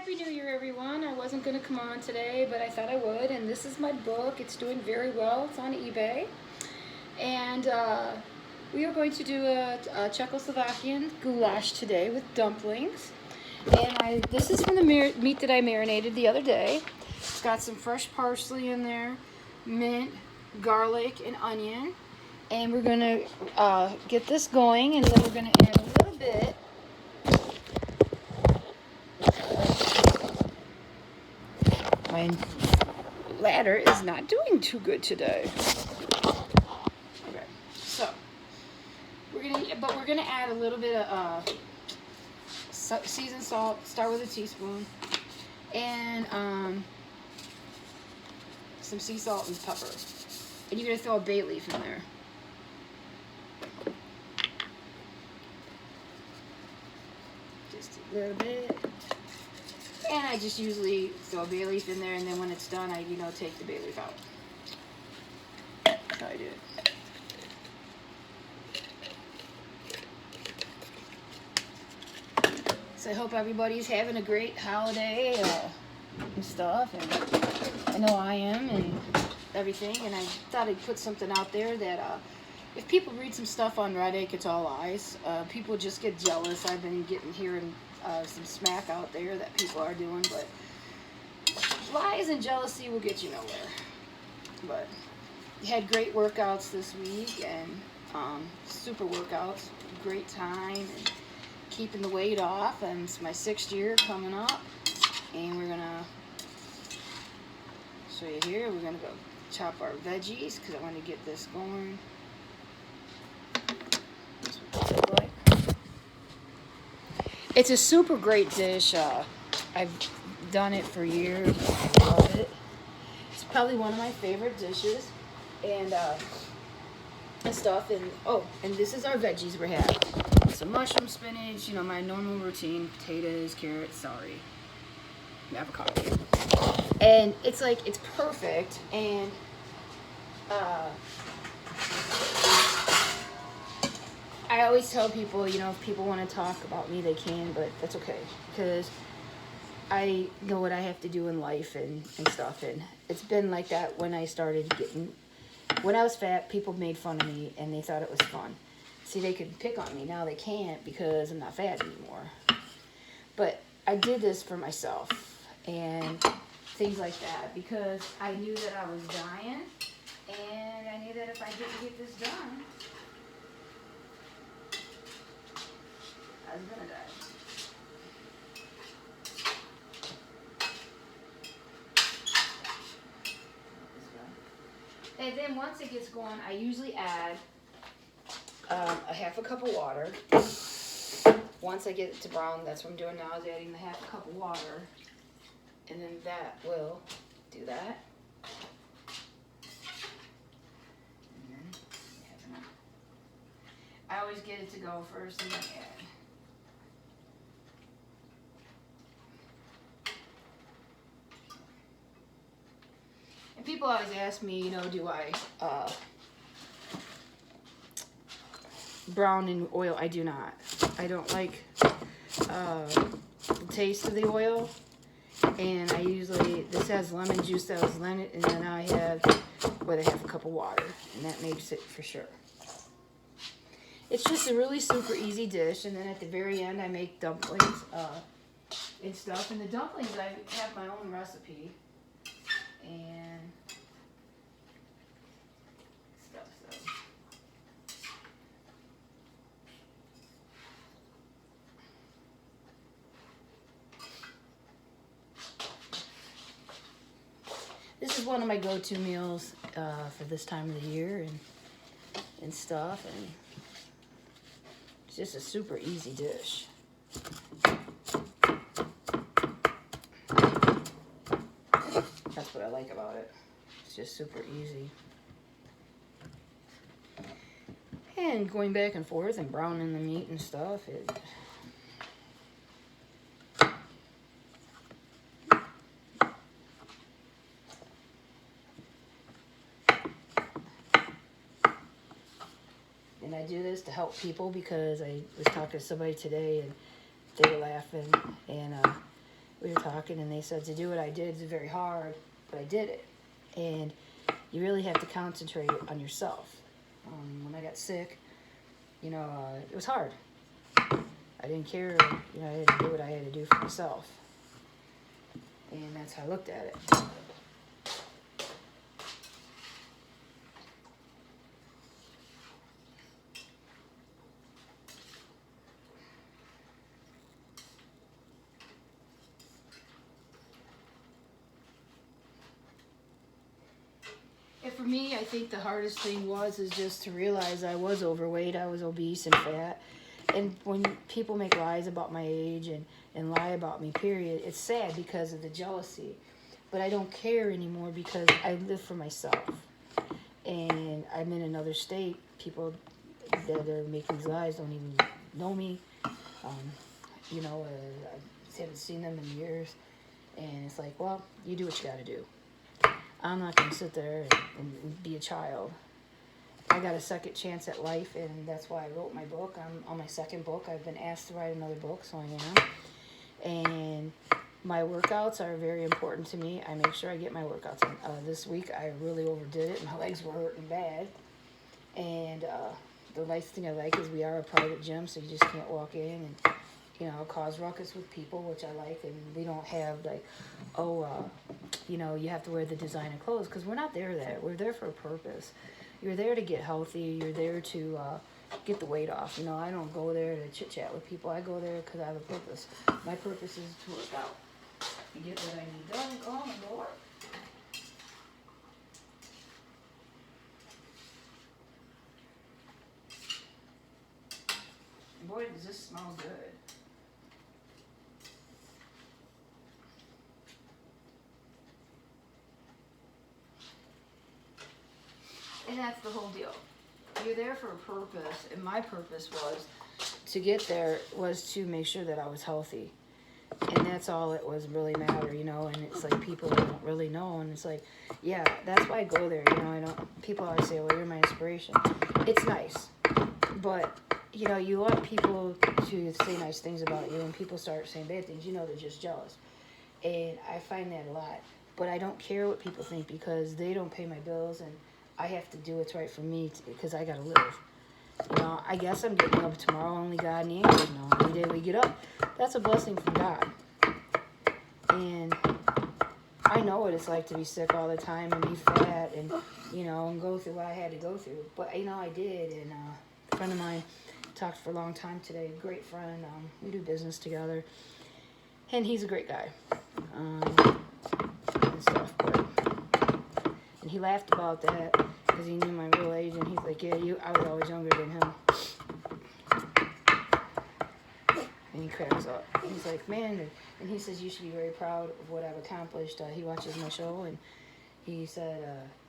Happy New Year, everyone. I wasn't going to come on today, but I thought I would. And this is my book. It's doing very well. It's on eBay. And we are going to do a Czechoslovakian goulash today with dumplings. And this is from the meat that I marinated the other day. It's got some fresh parsley in there, mint, garlic, and onion. And we're going to get this going, and then we're going to add a little bit. My ladder is not doing too good today. Okay, so we're gonna add a little bit of seasoned salt. Start with a teaspoon, and some sea salt and pepper. And you're gonna throw a bay leaf in there. Just a little bit. And I just usually throw a bay leaf in there, and then when it's done, I take the bay leaf out. That's how I do it. So I hope everybody's having a great holiday and stuff, and I know I am and everything. And I thought I'd put something out there that if people read some stuff on Reddit, it's all lies. People just get jealous. I've been hearing some smack out there that people are doing, but lies and jealousy will get you nowhere. But we had great workouts this week, and super workouts, great time, and keeping the weight off. And it's my 6th year coming up, and we're gonna show you here. We're gonna go chop our veggies because I want to get this going. That's what this looks like. It's a super great dish. I've done it for years. I love it. It's probably one of my favorite dishes, and stuff. And this is our veggies we have. Some mushroom, spinach. My normal routine: potatoes, carrots, celery, and avocado. And it's perfect. And I always tell people, if people want to talk about me, they can, but that's okay, because I know what I have to do in life and stuff, and it's been like that when I started when I was fat, people made fun of me, and they thought it was fun. See, they could pick on me. Now they can't because I'm not fat anymore. But I did this for myself and things like that, because I knew that I was dying, and I knew that if I didn't get this done, I was gonna die. And then once it gets going, I usually add a half a cup of water. Once I get it to brown, that's what I'm doing now, is adding the half a cup of water. And then that will do that. And then I always get it to go first and then add. People always ask me, do I brown in oil? I do not. I don't like the taste of the oil. And I usually, this has lemon juice that was in it, and then I have with a half a cup of water, and that makes it for sure. It's just a really super easy dish. And then at the very end, I make dumplings and stuff. And the dumplings, I have my own recipe. And stuff, so. This is one of my go-to meals for this time of the year and stuff, and it's just a super easy dish. That's what I like about it. It's just super easy. And going back and forth and browning the meat and stuff, and I do this to help people, because I was talking to somebody today, and they were laughing, and we were talking, and they said to do what I did is very hard, but I did it. And you really have to concentrate on yourself. When I got sick, you know, it was hard. I didn't care, you know, I had to do what I had to do for myself. And that's how I looked at it. And for me, I think the hardest thing is just to realize I was overweight, I was obese and fat. And when people make lies about my age and lie about me, period, it's sad because of the jealousy. But I don't care anymore because I live for myself. And I'm in another state. People that are making these lies don't even know me. You know, I haven't seen them in years. And it's like, well, you do what you got to do. I'm not going to sit there and be a child. I got a second chance at life, and that's why I wrote my book. I'm on my second book. I've been asked to write another book, so I am. And my workouts are very important to me. I make sure I get my workouts in. This week, I really overdid it. My legs were hurting bad. And the nice thing I like is we are a private gym, so you just can't walk in and, you know, cause ruckus with people, which I like. And we don't have, like, you know, you have to wear the designer clothes, because we're not there that. We're there for a purpose. You're there to get healthy. You're there to get the weight off. You know, I don't go there to chit-chat with people. I go there because I have a purpose. My purpose is to work out. You get what I need done, go home and go work. And boy, does this smell good. And that's the whole deal. You're there for a purpose, and my purpose was to get there, was to make sure that I was healthy. And that's all it was really matter, you know. And it's like people don't really know, and it's like, yeah, that's why I go there, you know. I don't. People always say, well, you're my inspiration. It's nice, but you know, you want people to say nice things about you, and people start saying bad things, you know, they're just jealous. And I find that a lot. But I don't care what people think, because they don't pay my bills, and I have to do what's right for me, because I gotta live. You know, I guess I'm getting up tomorrow. Only God and the angels know. Every day we get up, that's a blessing from God. And I know what it's like to be sick all the time and be fat and, you know, and go through what I had to go through. But, you know, I did. And a friend of mine talked for a long time today, a great friend. We do business together. And he's a great guy. And stuff, but... And he laughed about that because he knew my real age, and he's like, yeah, I was always younger than him. And he cracks up. He's like, man, and he says, you should be very proud of what I've accomplished. He watches my show, and he said,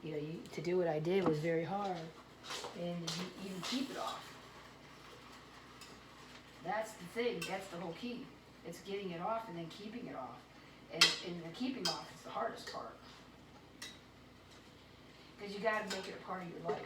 you know, to do what I did was very hard, and you keep it off. That's the thing. That's the whole key. It's getting it off and then keeping it off. And the keeping off is the hardest part. Because you got to make it a part of your life.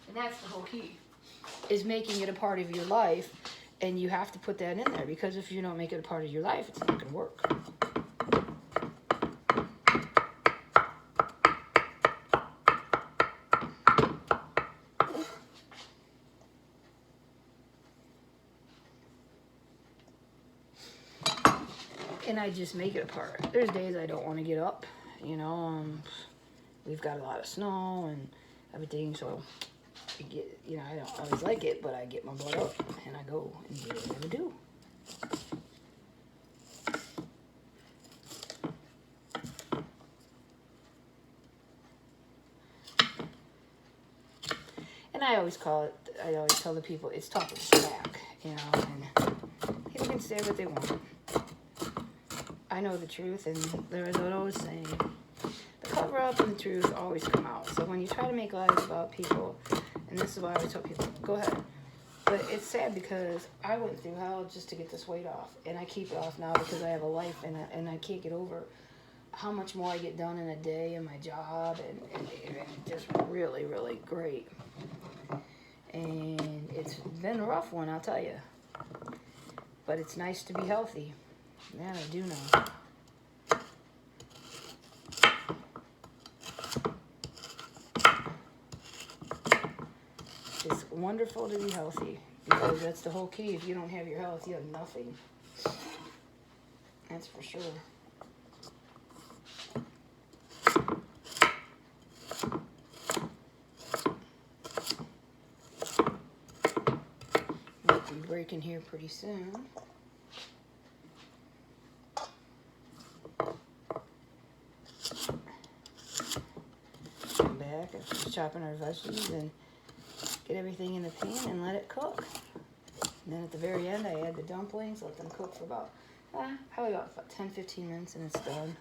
And that's the whole key, is making it a part of your life. And you have to put that in there, because if you don't make it a part of your life, it's not going to work. And I just make it a part. There's days I don't want to get up, you know. We've got a lot of snow and everything, so I get, you know, I don't always like it, but I get my butt up and I go and do what I gotta do. And I always tell the people, it's talking smack, you know, and people can say what they want. I know the truth, and there is what I was saying. The cover up and the truth always come out. So when you try to make lies about people, and this is why I always tell people, go ahead. But it's sad because I went through hell just to get this weight off, and I keep it off now because I have a life, and I can't get over how much more I get done in a day in my job, and it's just really, really great. And it's been a rough one, I'll tell you. But it's nice to be healthy. That I do know. It's wonderful to be healthy, because that's the whole key. If you don't have your health, you have nothing. That's for sure. Might be breaking here pretty soon. Come back after chopping our veggies and get everything in the pan and let it cook. And then at the very end, I add the dumplings, let them cook for about, probably about 10-15 minutes, and it's done.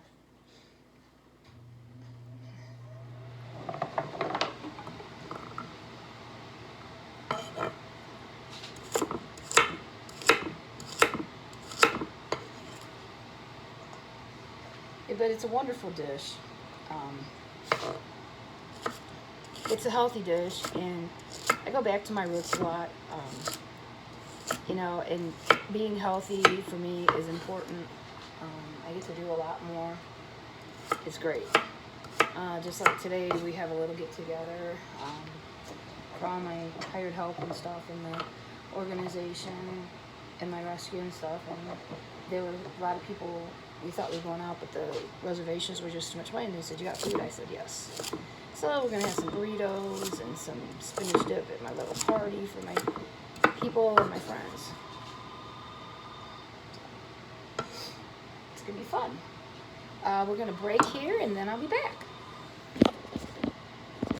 But it's a wonderful dish. It's a healthy dish, and I go back to my roots a lot. You know, and being healthy for me is important. I get to do a lot more. It's great. Just like today, we have a little get-together for all my hired help and stuff in the organization and my rescue and stuff. And there were a lot of people. We thought we were going out, but the reservations were just too much money. And they said, "You got food?" I said, "Yes." So we're going to have some burritos and some spinach dip at my little party for my people and my friends. It's going to be fun. We're going to break here, and then I'll be back.